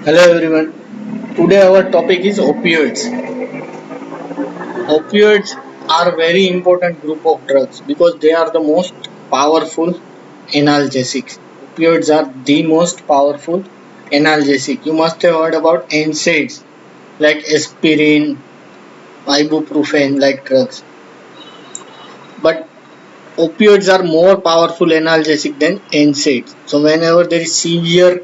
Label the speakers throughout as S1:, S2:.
S1: Hello everyone. Today our topic is opioids. Opioids are very important group of drugs because they are the most powerful analgesics. Opioids are the most powerful analgesic. You must have heard about NSAIDs like aspirin, ibuprofen like drugs. But opioids are more powerful analgesic than NSAIDs. So whenever there is severe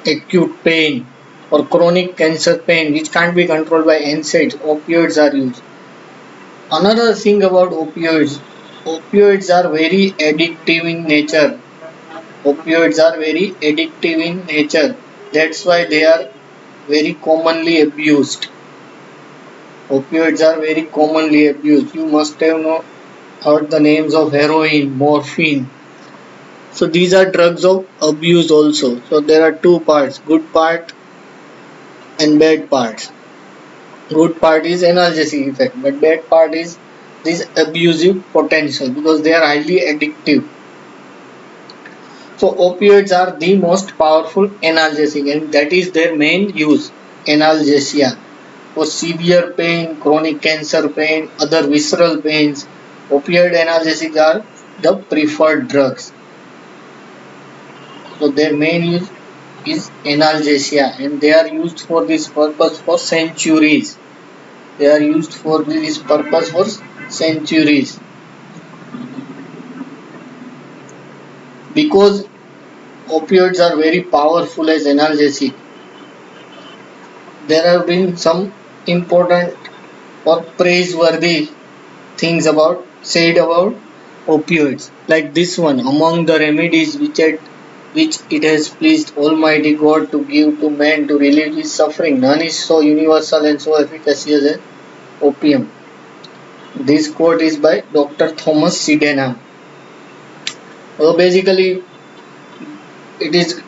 S1: acute pain or chronic cancer pain which can't be controlled by NSAIDs, opioids are used. Another thing about opioids are very addictive in nature. Opioids are very addictive in nature. That's why they are very commonly abused. Opioids are very commonly abused. You must have heard the names of heroin, morphine. So these are drugs of abuse also. So there are two parts, good part and bad parts. Good part is analgesic effect, but bad part is this abusive potential because they are highly addictive. So opioids are the most powerful analgesic and that is their main use, analgesia. For severe pain, chronic cancer pain, other visceral pains, opioid analgesics are the preferred drugs. So their main use is analgesia and they are used for this purpose for centuries. They are used for this purpose for centuries. Because opioids are very powerful as analgesic, there have been some important or praiseworthy things about said about opioids. Like this one, among the remedies which it has pleased Almighty God to give to man to relieve his suffering, none is so universal and so efficacious as opium. This quote is by Dr. Thomas Sydenham. So basically, it is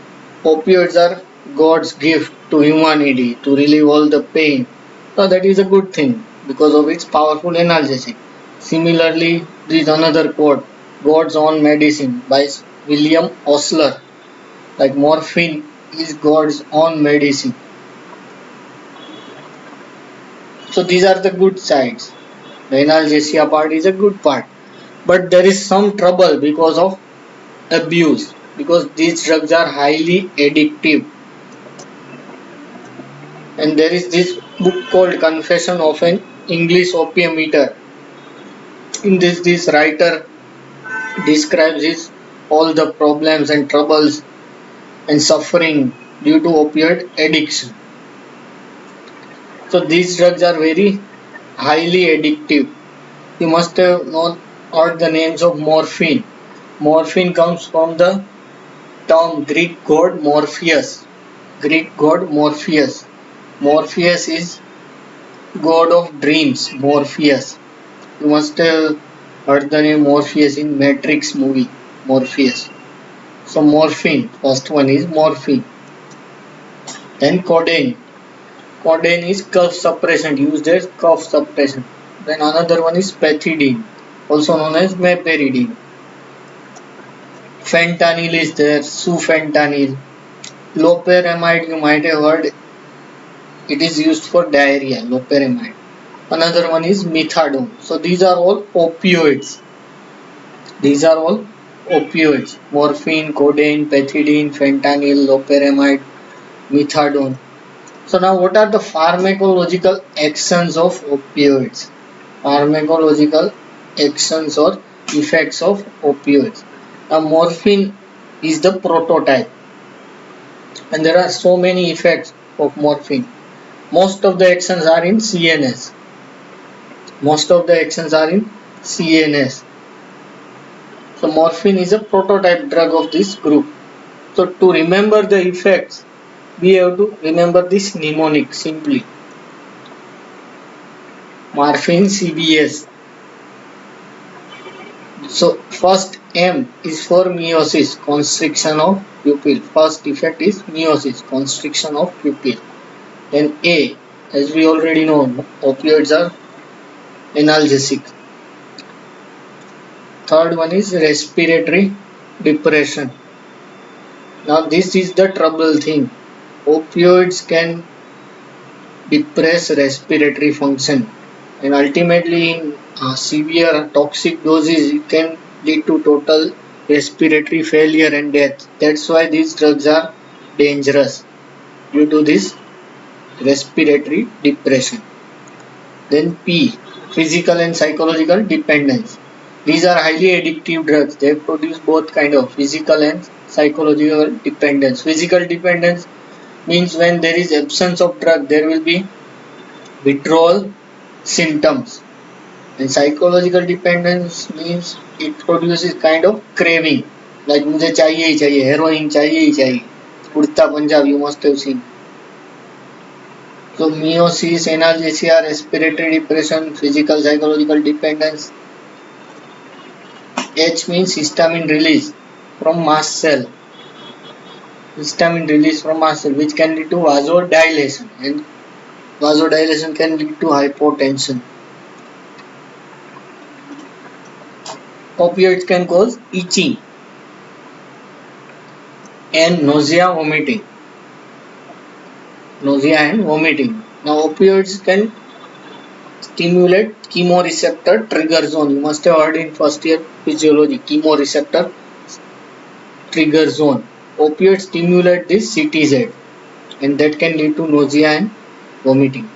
S1: opioids are God's gift to humanity to relieve all the pain. So that is a good thing because of its powerful analgesic. Similarly, there is another quote, God's own medicine by William Osler. Like morphine is God's own medicine. So these are the good sides. The analgesia part is a good part. But there is some trouble because of abuse because these drugs are highly addictive. And there is this book called Confession of an English Opium Eater. In this writer describes his all the problems and troubles and suffering due to opioid addiction. So these drugs are very highly addictive. You must have known heard the names of morphine. Morphine comes from the term Greek god Morpheus. Greek god Morpheus. Morpheus is god of dreams. Morpheus. You must have heard the name Morpheus in Matrix movie. Morpheus. So morphine. First one is morphine. Then codeine. Codeine is cough suppressant used as cough suppressant. Then another one is pethidine, also known as meperidine. Fentanyl is there, sufentanil. Loperamide you might have heard it is used for diarrhea, loperamide. Another one is methadone. So these are all opioids. These are all opioids. Morphine, codeine, pethidine, fentanyl, loperamide, methadone. So now what are the pharmacological actions of opioids? Pharmacological actions or effects of opioids. Now morphine is the prototype and there are so many effects of morphine. Most of the actions are in CNS. Most of the actions are in CNS. So morphine is a prototype drug of this group. So to remember the effects, we have to remember this mnemonic simply. Morphine CBS. So first M is for meiosis, constriction of pupil. First effect is meiosis, constriction of pupil. Then A, as we already know, opioids are analgesic. Third one is respiratory depression. Now this is the trouble thing. Opioids can depress respiratory function, and ultimately in severe toxic doses it can lead to total respiratory failure and death. That's why these drugs are dangerous due to this respiratory depression. Then P, physical and psychological dependence. These are highly addictive drugs. They produce both kind of physical and psychological dependence. Physical dependence means when there is absence of drug, there will be withdrawal symptoms. And psychological dependence means it produces kind of craving. Like मुझे चाहिए ही चाहिए, heroin चाहिए ही चाहिए. उड़ता Punjab, you must have seen. So meiosis, analgesia, respiratory depression, physical psychological dependence. H means histamine release from mast cell. Histamine release from mast cell, which can lead to vasodilation, and vasodilation can lead to hypotension. Opioids can cause itching and nausea, vomiting. Nausea and vomiting. Now opioids can stimulate chemoreceptor trigger zone. You must have heard in first year physiology, chemoreceptor trigger zone. Opioids stimulate this CTZ, and that can lead to nausea and vomiting.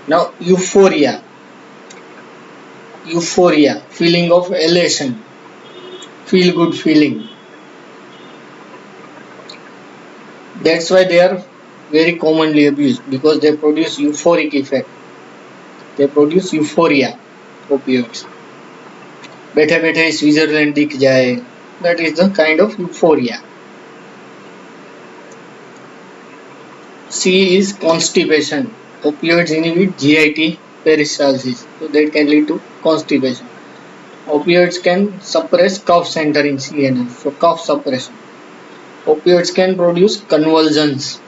S1: Now euphoria, feeling of elation, feel good feeling. That's why they are very commonly abused, because they produce euphoric effect. They produce euphoria, opioids. बैठे बैठे Switzerland दिख जाए, that is the kind of euphoria. C is constipation. Opioids inhibit GIT peristalsis, so that can lead to constipation. Opioids can suppress cough center in CNS, so cough suppression. Opioids can produce convulsions.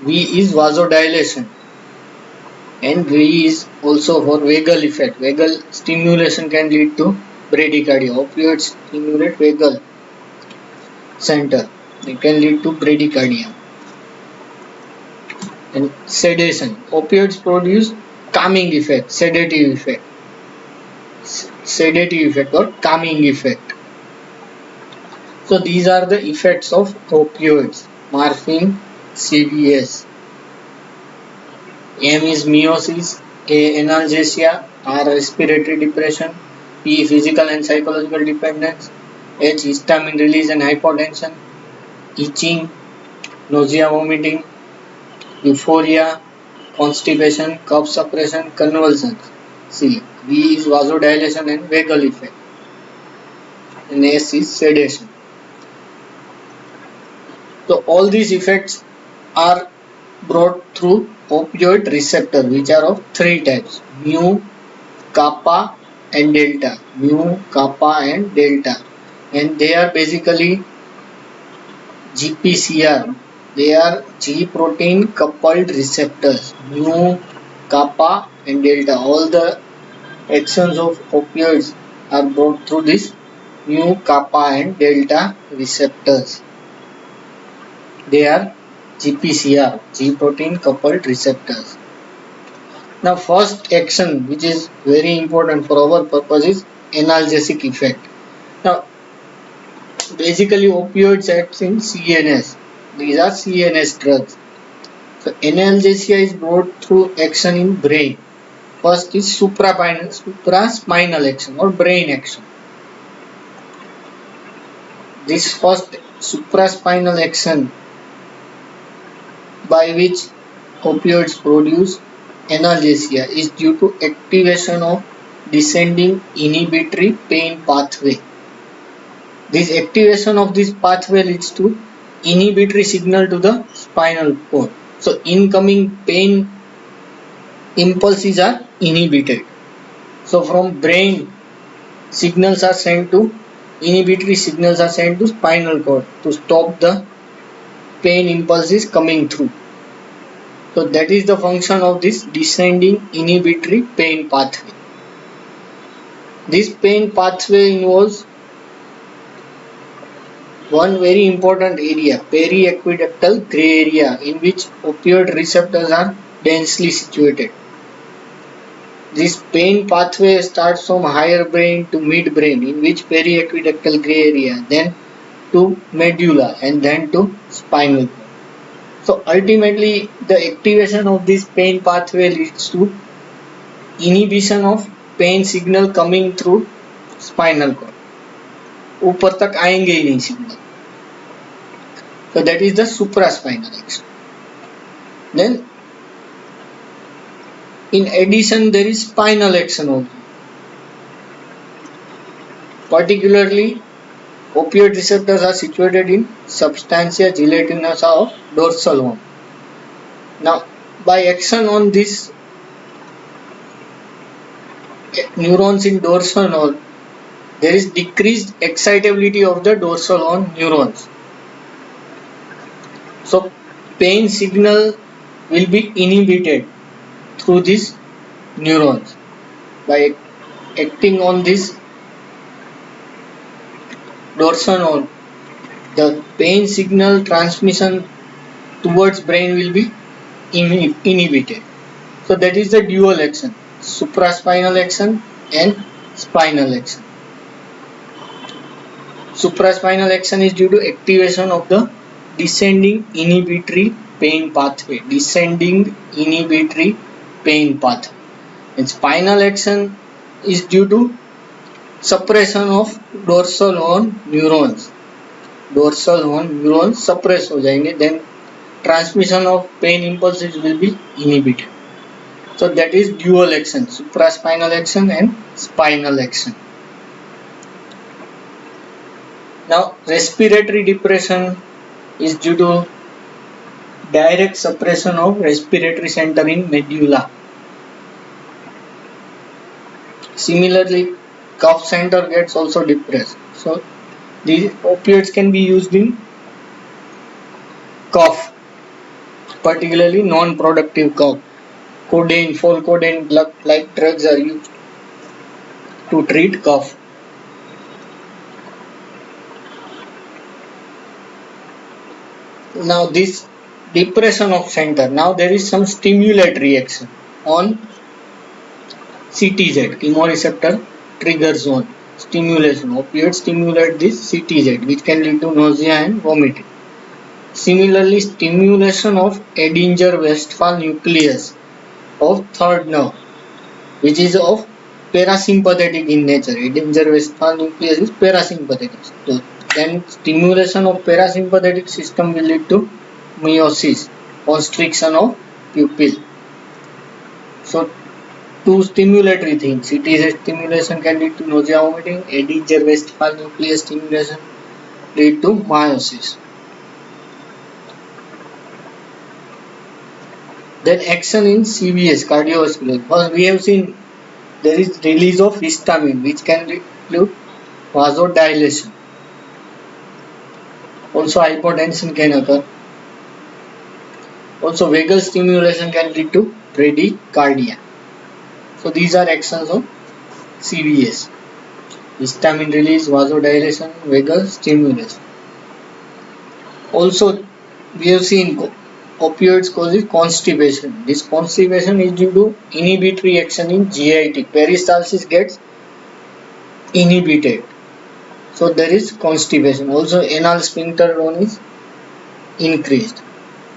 S1: V is vasodilation, and V is also for vagal effect. Vagal stimulation can lead to bradycardia. Opioids stimulate vagal center. They can lead to bradycardia. And sedation. Opioids produce calming effect, sedative effect or calming effect. So these are the effects of opioids. Morphine, CVS. M is meiosis, A analgesia, R respiratory depression, P physical and psychological dependence, H histamine release and hypotension, itching, nausea, vomiting, euphoria, constipation, cough suppression, convulsions. C. V is vasodilation and vagal effect, and S is sedation. So all these effects are brought through opioid receptor, which are of three types: mu, kappa and delta. Mu, kappa and delta, and they are basically GPCR. They are G protein coupled receptors. Mu, kappa and delta. All the actions of opioids are brought through this mu, kappa and delta receptors. They are GPCR, G protein coupled receptors. Now first action, which is very important for our purpose, is analgesic effect. Now basically opioids act in CNS. These are CNS drugs. So analgesia is brought through action in brain. First is supraspinal action or brain action. This first supraspinal action by which opioids produce analgesia is due to activation of descending inhibitory pain pathway. This activation of this pathway leads to inhibitory signal to the spinal cord. So incoming pain impulses are inhibited. So from brain signals are sent to inhibitory signals are sent to spinal cord to stop the pain impulses coming through. So that is the function of this descending inhibitory pain pathway. This pain pathway involves one very important area, periaqueductal gray area, in which opioid receptors are densely situated. This pain pathway starts from higher brain to mid brain, in which periaqueductal gray area, then to medulla, and then to spinal cord. So ultimately, the activation of this pain pathway leads to inhibition of pain signal coming through spinal cord. ऊपर तक आएंगे ही नहीं signal. So that is the supraspinal action. Then in addition there is spinal action also. Particularly opioid receptors are situated in substantia gelatinosa of dorsal horn. Now by action on these neurons in dorsal horn, there is decreased excitability of the dorsal horn neurons. So pain signal will be inhibited through these neurons. By acting on this dorsal horn, the pain signal transmission towards brain will be inhibited. So that is the dual action, supraspinal action and spinal action. Supraspinal action is due to activation of the descending inhibitory pain pathway. And spinal action is due to suppression of dorsal horn neurons. Dorsal horn neurons suppress हो जाएंगे, then transmission of pain impulses will be inhibited. So that is dual action, supraspinal action and spinal action. Now respiratory depression is due to direct suppression of respiratory center in medulla. Similarly, cough center gets also depressed. So these opioids can be used in cough, particularly non-productive cough. Codeine, Folcodeine like drugs are used to treat cough. Now this depression of center, now there is some stimulatory action on CTZ, chemoreceptor trigger zone stimulation. Opioids stimulate this CTZ, which can lead to nausea and vomiting. Similarly, stimulation of Edinger-Westphal nucleus of third nerve, which is of parasympathetic in nature. Edinger-Westphal nucleus is parasympathetic. So then stimulation of parasympathetic system will lead to meiosis, constriction of pupil. So two stimulatory things, CTZ stimulation can lead to nausea, vomiting. Edinger-Westphal nucleus stimulation lead to meiosis. Then action in CVS, cardiovascular. First we have seen there is release of histamine, which can lead to vasodilation. Also hypotension can occur. Also vagal stimulation can lead to bradycardia. So these are actions of CVS. Histamine release, vasodilation, vagal stimulation. Also we have seen opioids causes constipation. This constipation is due to inhibitory action in GIT. Peristalsis gets inhibited. So there is constipation. Also anal sphincter tone is increased.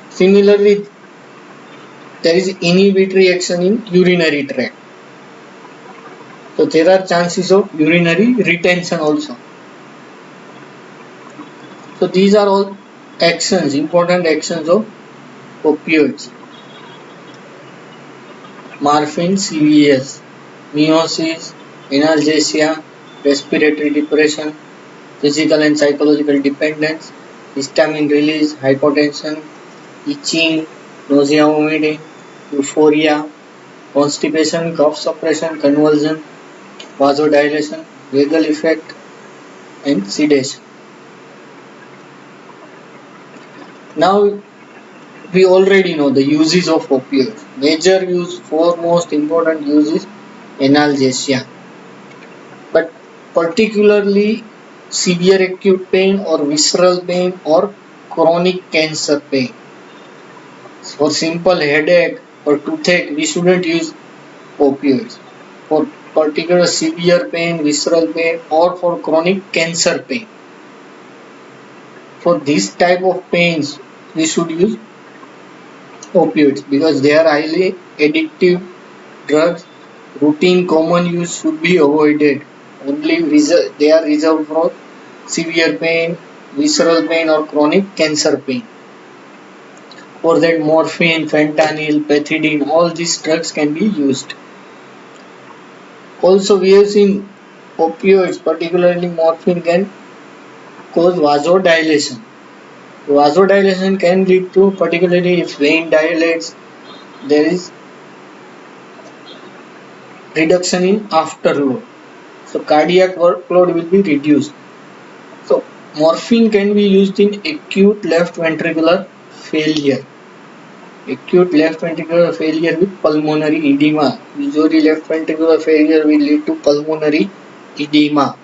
S1: Similarly, there is inhibitory action in urinary tract. So there are chances of urinary retention also. So these are all actions, important actions of opioids. Morphine, CVS, meiosis, analgesia, respiratory depression, physical and psychological dependence, histamine release, hypotension, itching, nausea, vomiting, euphoria, constipation, cough suppression, convulsion, vasodilation, vagal effect, and sedation. Now we already know the uses of opioids. Major use, four most important uses, analgesia. But particularly severe acute pain or visceral pain or chronic cancer pain. For simple headache or toothache, we shouldn't use opioids. For particular severe pain, visceral pain, or for chronic cancer pain, for this type of pains, we should use opioids because they are highly addictive drugs. Routine common use should be avoided. Only they are reserved for severe pain, visceral pain, or chronic cancer pain. For that, morphine, fentanyl, pethidine, all these drugs can be used. Also, we have seen opioids, particularly morphine, can cause vasodilation. Vasodilation can lead to, particularly if vein dilates, there is reduction in afterload. So cardiac workload will be reduced. So morphine can be used in acute left ventricular failure. Acute left ventricular failure with pulmonary edema. Usually left ventricular failure will lead to pulmonary edema.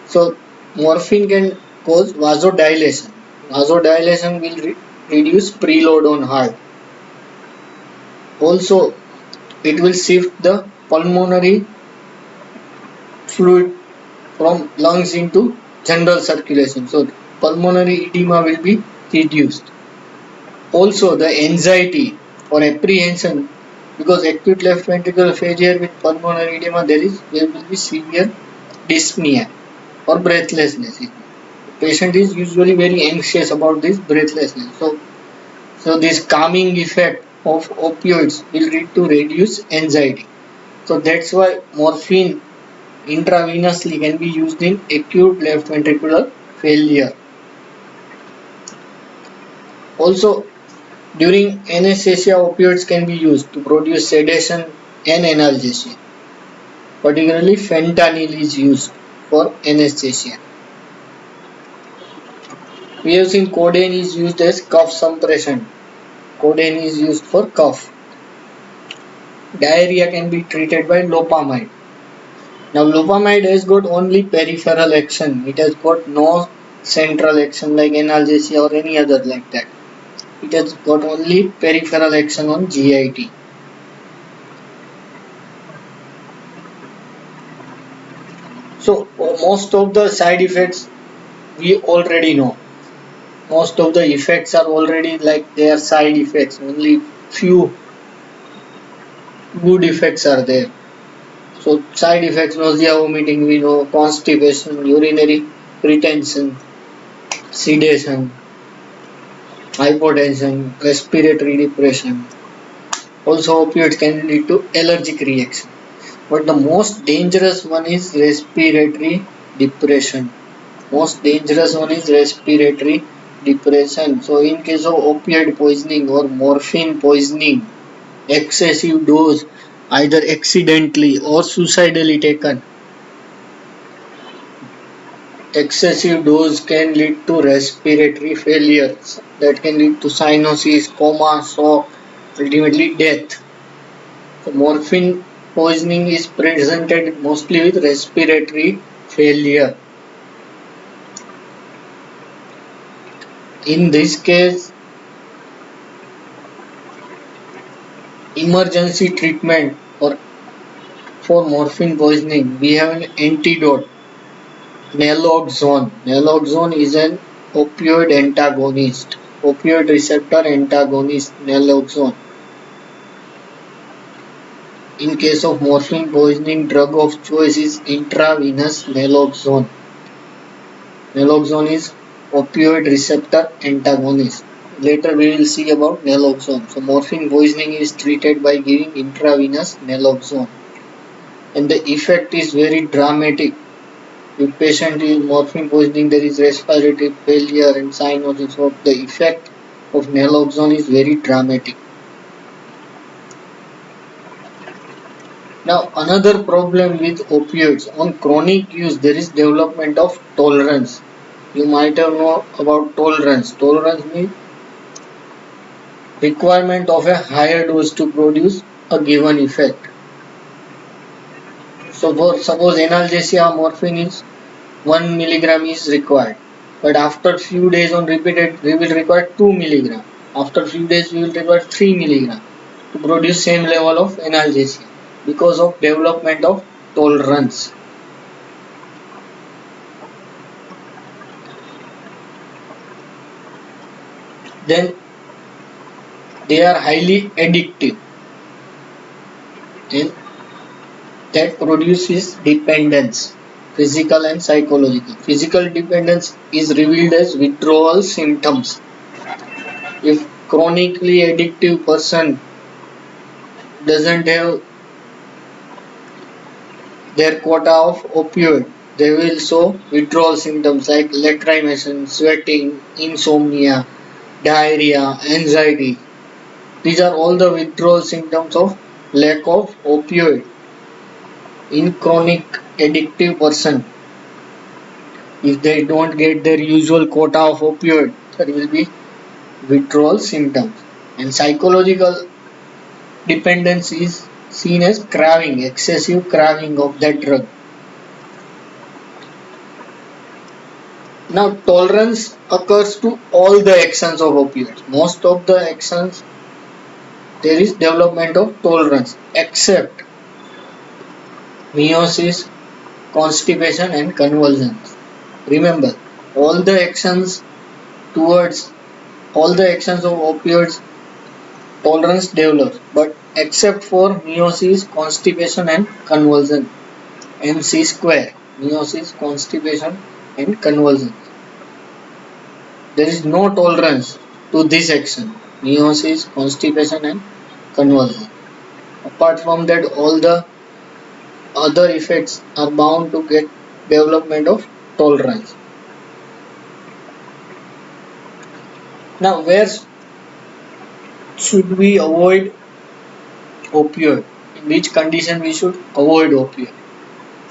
S1: So morphine can cause vasodilation. Vasodilation will reduce preload on heart. Also, it will shift the pulmonary fluid from lungs into general circulation. So pulmonary edema will be reduced. Also, the anxiety or apprehension, because acute left ventricular failure with pulmonary edema, there will be severe dyspnea or breathlessness. The patient is usually very anxious about this breathlessness. So this calming effect of opioids will lead to reduce anxiety. So that's why morphine intravenously can be used in acute left ventricular failure. Also, during anesthesia, opioids can be used to produce sedation and analgesia. Particularly, fentanyl is used for anesthesia. We have seen codeine is used as cough suppression. Codeine is used for cough. Diarrhea can be treated by lopamide. Now, lopamide has got only peripheral action. It has got no central action like analgesia or any other like that. It has got only peripheral action on GIT. So most of the side effects we already know. Most of the effects are already like they are side effects. Only few good effects are there. So side effects: nausea, vomiting, we know, constipation, urinary retention, sedation, hypotension, respiratory depression. Also, opioids can lead to allergic reaction. But the most dangerous one is respiratory depression. Most dangerous one is respiratory depression. So in case of opioid poisoning or morphine poisoning, excessive dose either accidentally or suicidally taken, excessive dose can lead to respiratory failures that can lead to cyanosis, coma, shock, ultimately death. So morphine poisoning is presented mostly with respiratory failure. In this case, emergency treatment or for morphine poisoning, we have an antidote, naloxone. Naloxone is an opioid antagonist, opioid receptor antagonist, naloxone. In case of morphine poisoning, drug of choice is intravenous naloxone. Naloxone is opioid receptor antagonist. Later we will see about naloxone. So morphine poisoning is treated by giving intravenous naloxone. And the effect is very dramatic. If patient is morphine poisoning, there is respiratory failure and cyanosis. So the effect of naloxone is very dramatic. Now another problem with opioids, on chronic use there is development of tolerance. You might have known about tolerance. Tolerance means requirement of a higher dose to produce a given effect. So for suppose analgesia, morphine is 1 milligram is required, but after few days on repeated we will require 2 milligram. After few days we will require 3 milligram to produce same level of analgesia because of development of tolerance. Then they are highly addictive and that produces dependence, physical and psychological. Physical dependence is revealed as withdrawal symptoms. If chronically addictive person doesn't have their quota of opioid, they will show withdrawal symptoms like lacrimation, sweating, insomnia, diarrhea, anxiety. These are all the withdrawal symptoms of lack of opioid in chronic addictive person. If they don't get their usual quota of opioid, there will be withdrawal symptoms. And psychological dependence is seen as craving, excessive craving of that drug. Now, tolerance occurs to all the actions of opioids. Most of the actions, there is development of tolerance, except meiosis, constipation, and convulsions. Remember, all the actions towards all the actions of opioids tolerance develops, but except for meiosis, constipation, and convulsion. MC square, meiosis, constipation, and convulsion. There is no tolerance to this action, meiosis, constipation, and convulsion. Apart from that, all the other effects are bound to get development of tolerance. Now, where should we avoid opioid? In which condition we should avoid opioid?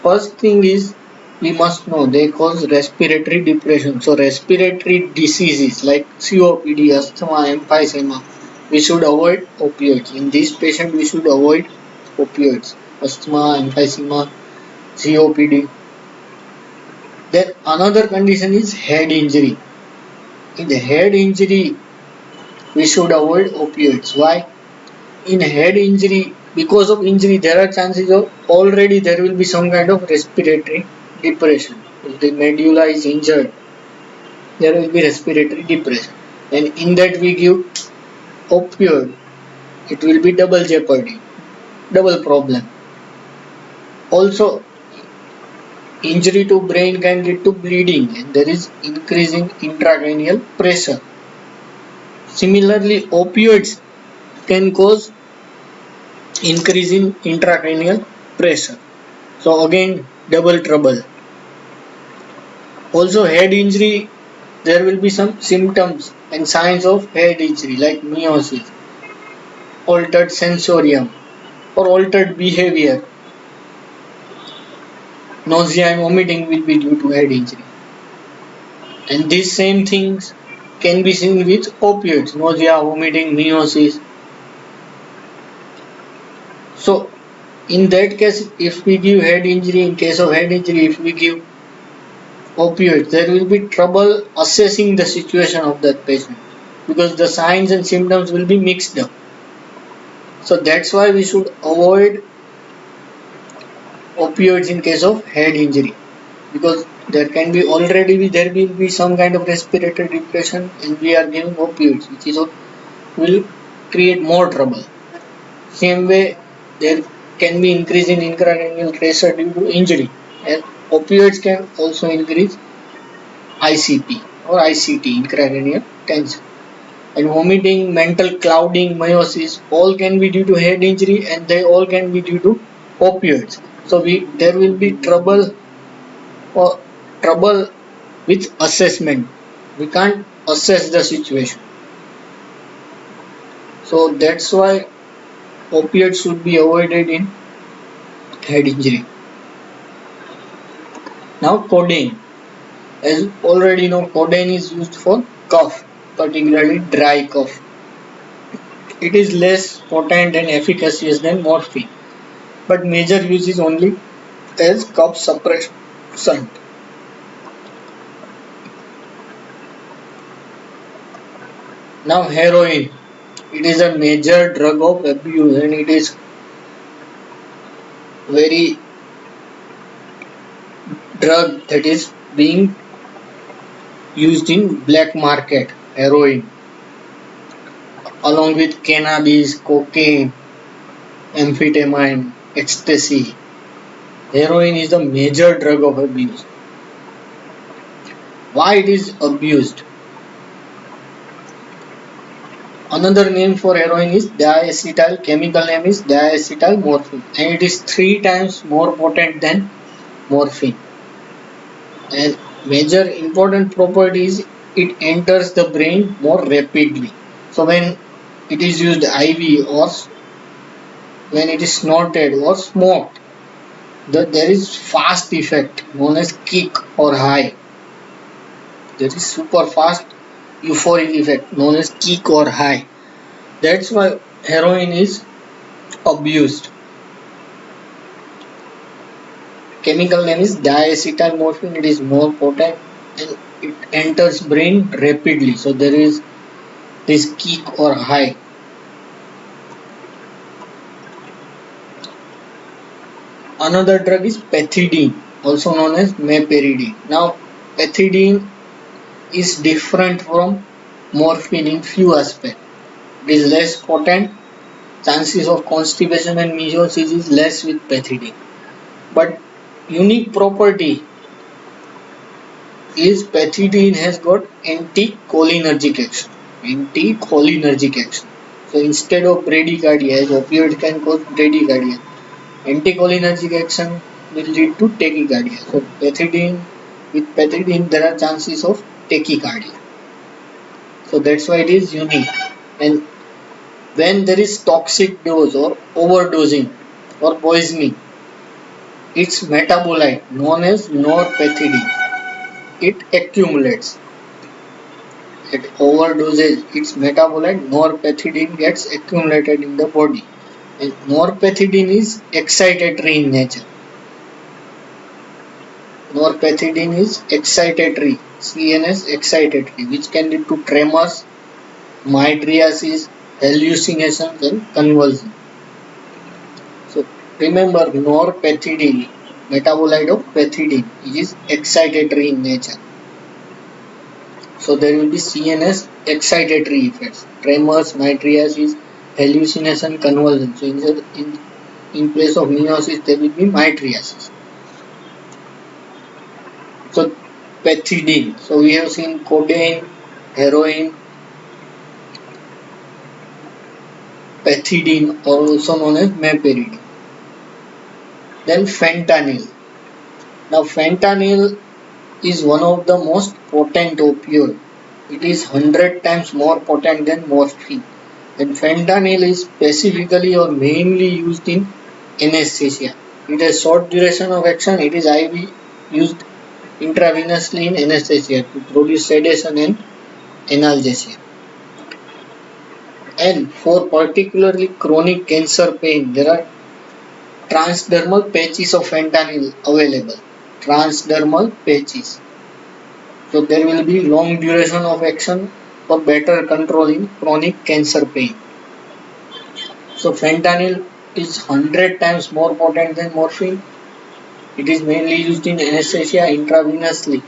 S1: First thing is we must know they cause respiratory depression. So respiratory diseases like COPD, asthma, emphysema, we should avoid opioids. In this patient we should avoid opioids. Asthma, emphysema, COPD. Then another condition is head injury. In the head injury we should avoid opioids. Why? In head injury, because of injury there are chances of already there will be some kind of respiratory depression. If the medulla is injured, there will be respiratory depression, and in that we give opioid, it will be double jeopardy, double problem. Also, injury to brain can lead to bleeding and there is increasing intracranial pressure. Similarly, opioids can cause increase in intracranial pressure. So again, double trouble. Also, head injury, there will be some symptoms and signs of head injury like meiosis, altered sensorium, or altered behavior. Nausea and vomiting will be due to head injury. And these same things can be seen with opioids, nausea, vomiting, meiosis. So, in that case, if we give head injury, in case of head injury, if we give opioids, there will be trouble assessing the situation of that patient because the signs and symptoms will be mixed up. So that's why we should avoid opioids in case of head injury because there can be already there will be some kind of respiratory depression and we are giving opioids which is will create more trouble. Same way there can be increase in intracranial pressure due to injury and opioids can also increase ICP or ICT, intracranial tension. And vomiting, mental clouding, meiosis, all can be due to head injury and they all can be due to opioids. So there will be trouble with assessment. We can't assess the situation. So that's why opioids should be avoided in head injury. Now codeine. As already know, codeine is used for cough, particularly dry cough. It is less potent and efficacious than morphine, but major use is only as cough suppressant. Now heroin, it is a major drug of abuse and it is very drug that is being used in black market. Heroin along with cannabis, cocaine, amphetamine, ecstasy. Heroin is a major drug of abuse. Why it is abused? Another name for heroin is diacetyl, chemical name is diacetyl morphine and it is 3 times more potent than morphine. And major important property is it enters the brain more rapidly. So when it is used IV or when it is snorted or smoked, there is fast effect known as kick or high. There is super fast euphoric effect known as kick or high. That's why heroin is abused. Chemical name is diacetylmorphine. It is more potent and it enters brain rapidly. So there is this kick or high. Another drug is pethidine, also known as meperidine. Now, pethidine is different from morphine in few aspects. It is less potent. Chances of constipation and meiosis is less with pethidine. But unique property is pethidine has got anticholinergic action. Anticholinergic action. So instead of bradycardia, as opioids can cause bradycardia, anticholinergic action will lead to tachycardia. So with pethidine there are chances of tachycardia. So that's why it is unique. And when there is toxic dose or overdosing or poisoning, its metabolite known as norpethidine, it accumulates. At overdoses, its metabolite norpethidine gets accumulated in the body. And norpethidine is excitatory in nature. Norpethidine is excitatory, CNS excitatory, which can lead to tremors, mydriasis, hallucinations and convulsion. So remember norpethidine, metabolite of pethidine, is excitatory in nature. So there will be CNS excitatory effects, tremors, mydriasis, hallucination, convulsion. So in place of meiosis there will be mydriasis. So pethidine. So we have seen codeine, heroin, pethidine, also known as meperidine. Then fentanyl. Now fentanyl is one of the most potent opioid. It is 100 times more potent than morphine. And fentanyl is specifically or mainly used in anesthesia. It has short duration of action. It is IV used intravenously in anesthesia to produce sedation and analgesia. And for particularly chronic cancer pain, there are transdermal patches of fentanyl available. Transdermal patches. So there will be long duration of action for better control in chronic cancer pain. So fentanyl is 100 times more potent than morphine. It is mainly used in anesthesia intravenously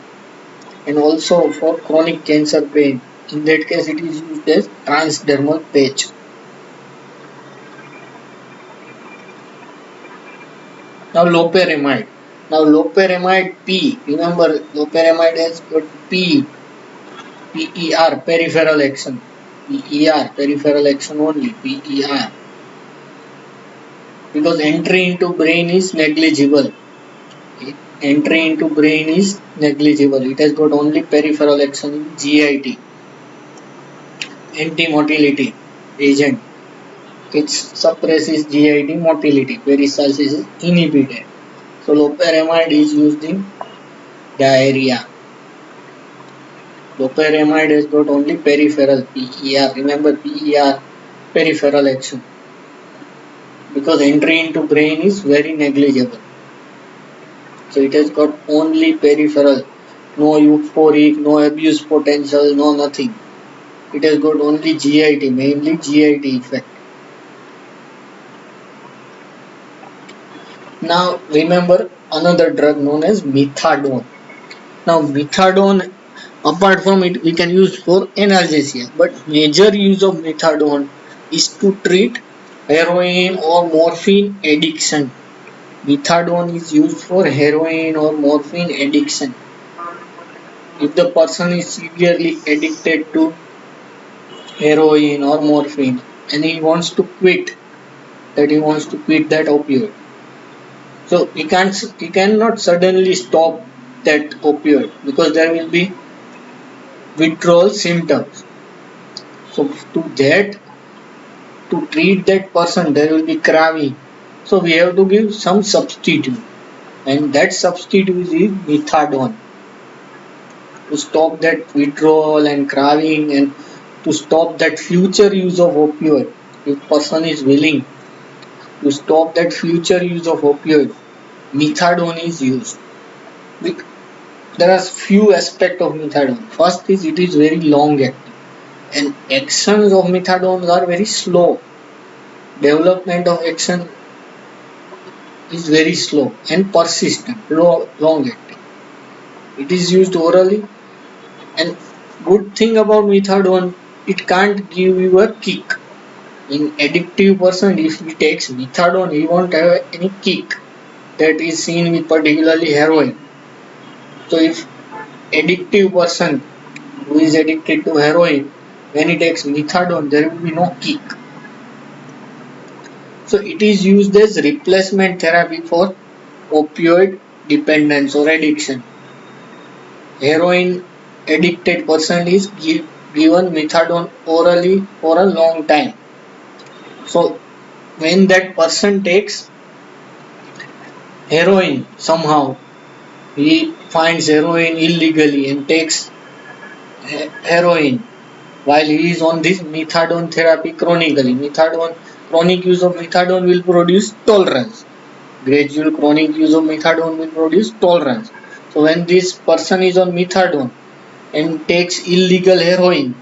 S1: and also for chronic cancer pain. In that case it is used as transdermal patch. Now loperamide. Now loperamide P. Remember loperamide has got PER, peripheral action. PER, peripheral action only, PER. Because entry into brain is negligible. Entry into brain is negligible. It has got only peripheral action in GIT. Anti-motility agent. It suppresses GIT motility. Peristalsis is inhibited. So loperamide is used in diarrhea. Loperamide has got only peripheral PER. Remember PER, peripheral action. Because entry into brain is very negligible. So it has got only peripheral, no euphoric, no abuse potential, no nothing. It has got only GIT, mainly GIT effect. Now remember another drug known as methadone. Now methadone, apart from it, we can use for analgesia, but major use of methadone is to treat heroin or morphine addiction. Methadone is used for heroin or morphine addiction. If the person is severely addicted to heroin or morphine and he wants to quit, that opioid, so he cannot suddenly stop that opioid because there will be withdrawal symptoms. So to treat that person there will be craving. So we have to give some substitute, and that substitute is methadone to stop that withdrawal and craving and to stop that future use of opioid. If person is willing to stop that future use of opioid, methadone is used. There are few aspects of methadone. First is it is very long acting, and actions of methadone are very slow. Development of action is very slow and persistent, long acting. It is used orally, and good thing about methadone, it can't give you a kick. In addictive person, if he takes methadone, he won't have any kick that is seen with particularly heroin. So if addictive person who is addicted to heroin, when he takes methadone, there will be no kick. So it is used as replacement therapy for opioid dependence or addiction. Heroin addicted person is given methadone orally for a long time. So when that person takes heroin, somehow he finds heroin illegally and takes heroin while he is on this methadone therapy chronically. Chronic use of methadone will produce tolerance. Gradual chronic use of methadone will produce tolerance. So when this person is on methadone and takes illegal heroin,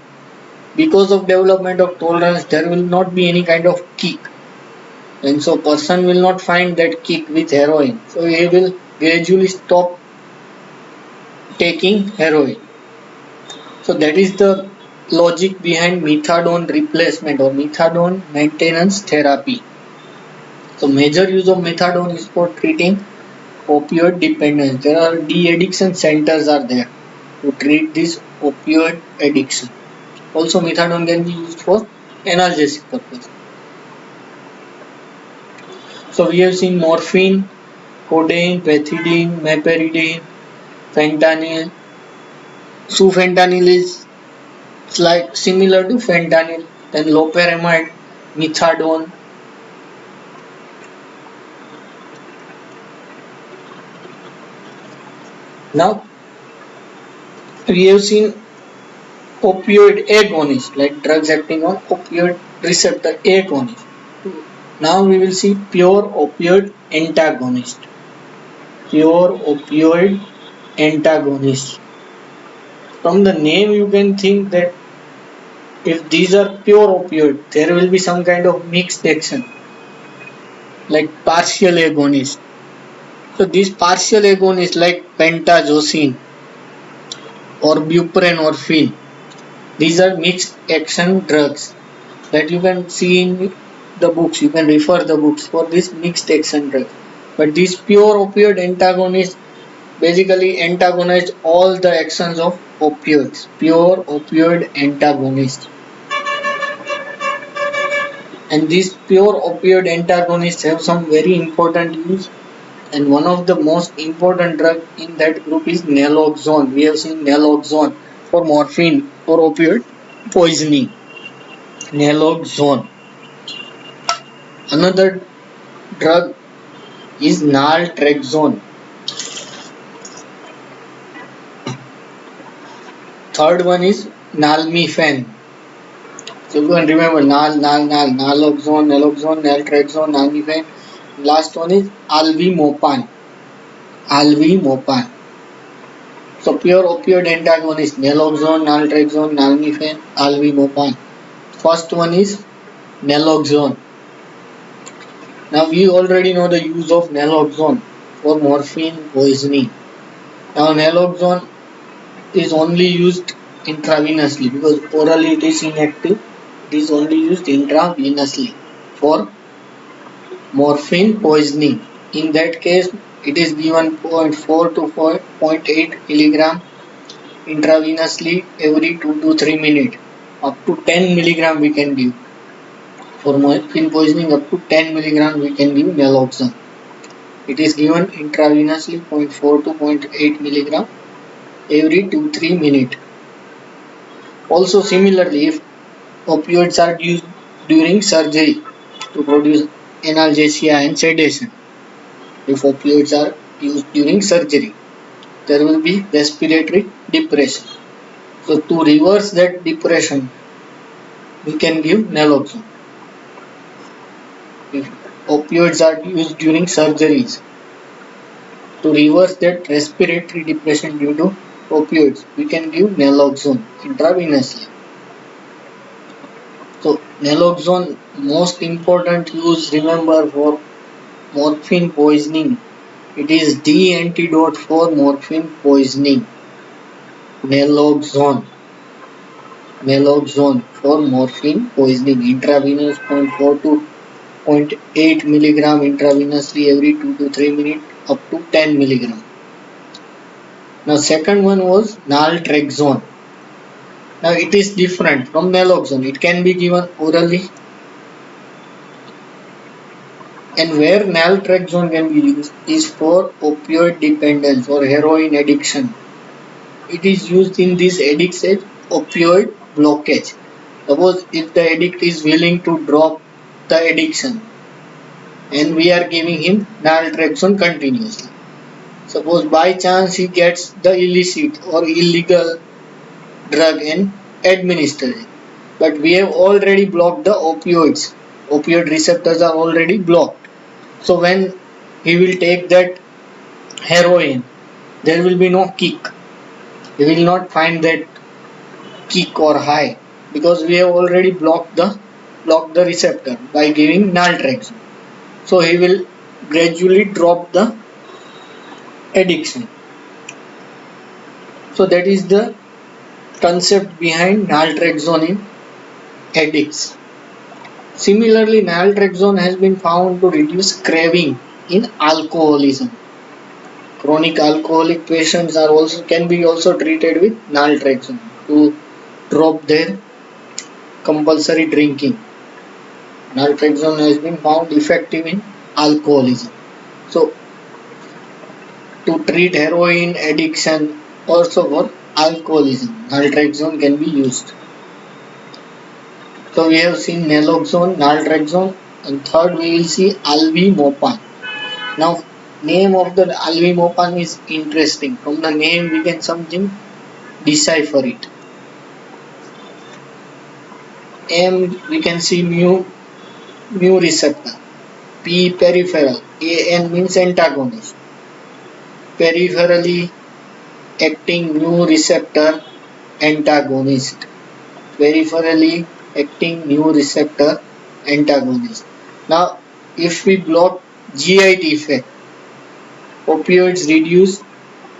S1: because of development of tolerance, there will not be any kind of kick. And so person will not find that kick with heroin. So he will gradually stop taking heroin. So that is the logic behind methadone replacement or methadone maintenance therapy. So major use of methadone is for treating opioid dependence. There are de-addiction centers are there to treat this opioid addiction. Also methadone can be used for analgesic purpose. So we have seen morphine, codeine, pethidine, meperidine, fentanyl. Sufentanil is like similar to fentanyl. Then loperamide, methadone. Now we have seen opioid agonist, like drugs acting on opioid receptor agonist. Now we will see pure opioid antagonist. Pure opioid antagonist. From the name you can think that if these are pure opioid, there will be some kind of mixed action, like partial agonist. So these partial agonists like pentazocine or buprenorphine, these are mixed action drugs that you can see in the books. You can refer the books for this mixed action drug. But these pure opioid antagonists basically antagonize all the actions of opioids. Pure opioid antagonists. And these pure opioid antagonists have some very important use, and one of the most important drug in that group is naloxone. We have seen naloxone for morphine or opioid poisoning. Naloxone. Another drug is naltrexone. Third one is nalmefene. So you can remember naloxone, naltrexone, nalmefene. Last one is alvemopan. So pure opioid antagonist naloxone, naltrexone, nalmefene, albumin. First one is naloxone. Now we already know the use of naloxone for morphine poisoning. Now naloxone is only used intravenously because orally it is inactive. It is only used intravenously for morphine poisoning. In that case, it is given 0.4 to 0.8 milligram intravenously every 2 to 3 minutes. Up to 10 milligram we can give. For morphine poisoning, up to 10 milligram we can give naloxone. It is given intravenously 0.4 to 0.8 milligram every 2-3 minutes. Also similarly, if opioids are used during surgery to produce analgesia and sedation, if opioids are used during surgery, there will be respiratory depression. So to reverse that depression, we can give naloxone. If opioids are used during surgeries, to reverse that respiratory depression due to opioids, we can give naloxone intravenously. So naloxone most important use, remember, for morphine poisoning. It is the antidote for morphine poisoning. Naloxone. Naloxone for morphine poisoning. Intravenous 0.4 to 0.8 milligram intravenously every 2 to 3 minutes up to 10 milligram. Now second one was naltrexone. Now it is different from naloxone. It can be given orally, and where naltrexone can be used is for opioid dependence or heroin addiction. It is used in this addict as opioid blockage. Suppose if the addict is willing to drop the addiction and we are giving him naltrexone continuously. Suppose by chance he gets the illicit or illegal drug and administers it. But we have already blocked the opioids. Opioid receptors are already blocked. So when he will take that heroin, there will be no kick. He will not find that kick or high because we have already blocked the receptor by giving naltrexone. So he will gradually drop the addiction. So that is the concept behind naltrexone in addicts. Similarly, naltrexone has been found to reduce craving in alcoholism. Chronic alcoholic patients can be also treated with naltrexone to drop their compulsory drinking. Naltrexone has been found effective in alcoholism. So to treat heroin addiction, also for alcoholism, naltrexone can be used. So we have seen naloxone, naltrexone, and third we will see albumin. Now name of the albumin is interesting. From the name we can something decipher it. M we can see mu receptor. P peripheral. AN means antagonist. Peripherally acting mu receptor antagonist. Peripherally acting mu receptor antagonist. Now if we block GIT effect, opioids reduce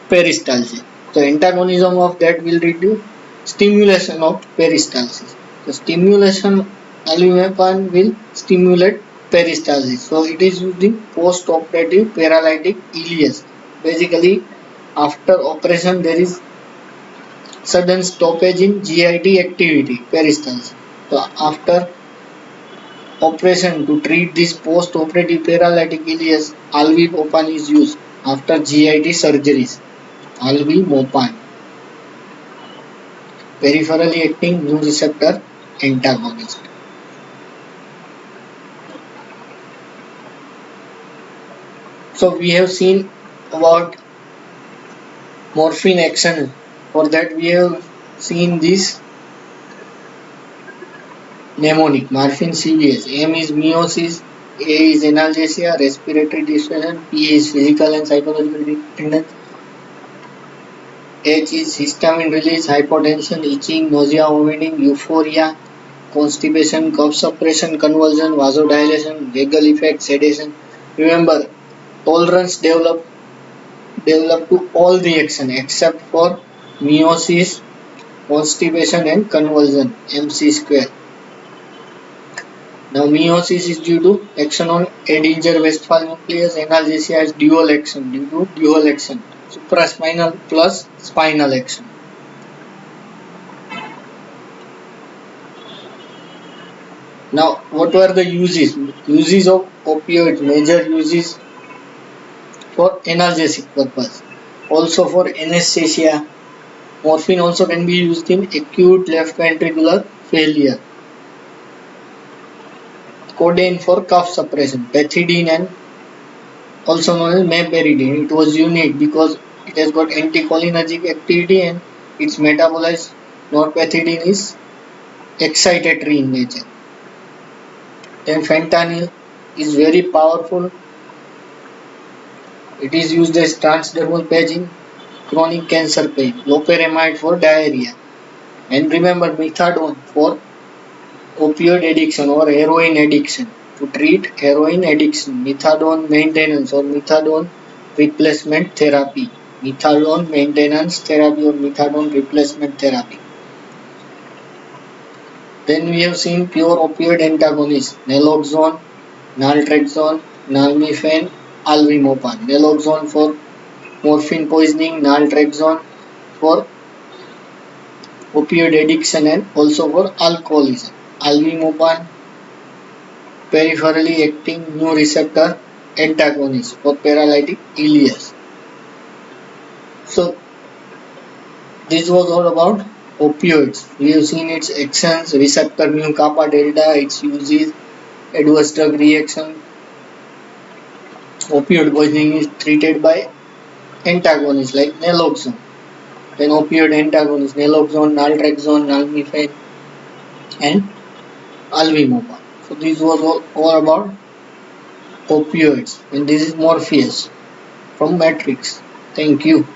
S1: peristalsis. So antagonism of that will reduce stimulation of peristalsis. The stimulation albumin will stimulate peristalsis. So it is used in post-operative paralytic ileus. Basically, after operation there is sudden stoppage in GIT activity, peristalsis. So after operation to treat this post-operative paralytic ileus, albumin is used after GIT surgeries. Albumin, peripherally acting mu receptor antagonist. So we have seen about morphine action. For that we have seen this mnemonic, morphine CVS. M is meiosis, A is analgesia, respiratory distress, P is physical and psychological dependence, H is histamine release, hypotension, itching, nausea, vomiting, euphoria, constipation, cough suppression, convulsion, vasodilation, vagal effect, sedation. Remember, tolerance develop to all reaction except for meiosis, constipation and convulsion, MC square. Now meiosis is due to action on Edinger-Westphal nucleus. Analgesia is dual action due to dual action, supraspinal plus spinal action. Now what were the uses? Uses of opioids, major uses for analgesic purpose. Also for anesthesia. Morphine also can be used in acute left ventricular failure. Codeine for cough suppression. Pethidine and also known as meperidine. It was unique because it has got anticholinergic activity and its metabolized norpethidine is excitatory in nature. Then fentanyl is very powerful. It is used as transdermal patch in chronic cancer pain. Loperamide for diarrhea. And remember methadone for opioid addiction or heroin addiction. To treat heroin addiction, methadone maintenance or methadone replacement therapy. Methadone maintenance therapy or methadone replacement therapy. Then we have seen pure opioid antagonists, naloxone, naltrexone, nalmefene, alvimopan. Naloxone for morphine poisoning, naltrexone for opioid addiction and also for alcoholism. Alvimopan peripherally acting mu receptor antagonist for paralytic ileus. So this was all about opioids. We have seen its actions, receptor mu kappa delta, its uses, adverse drug reaction. Opioid poisoning is treated by antagonists like naloxone. Then opioid antagonists, naloxone, naltrexone, nalmefene and alvimopan. So this was all about opioids and this is Morpheus from Matrix. Thank you.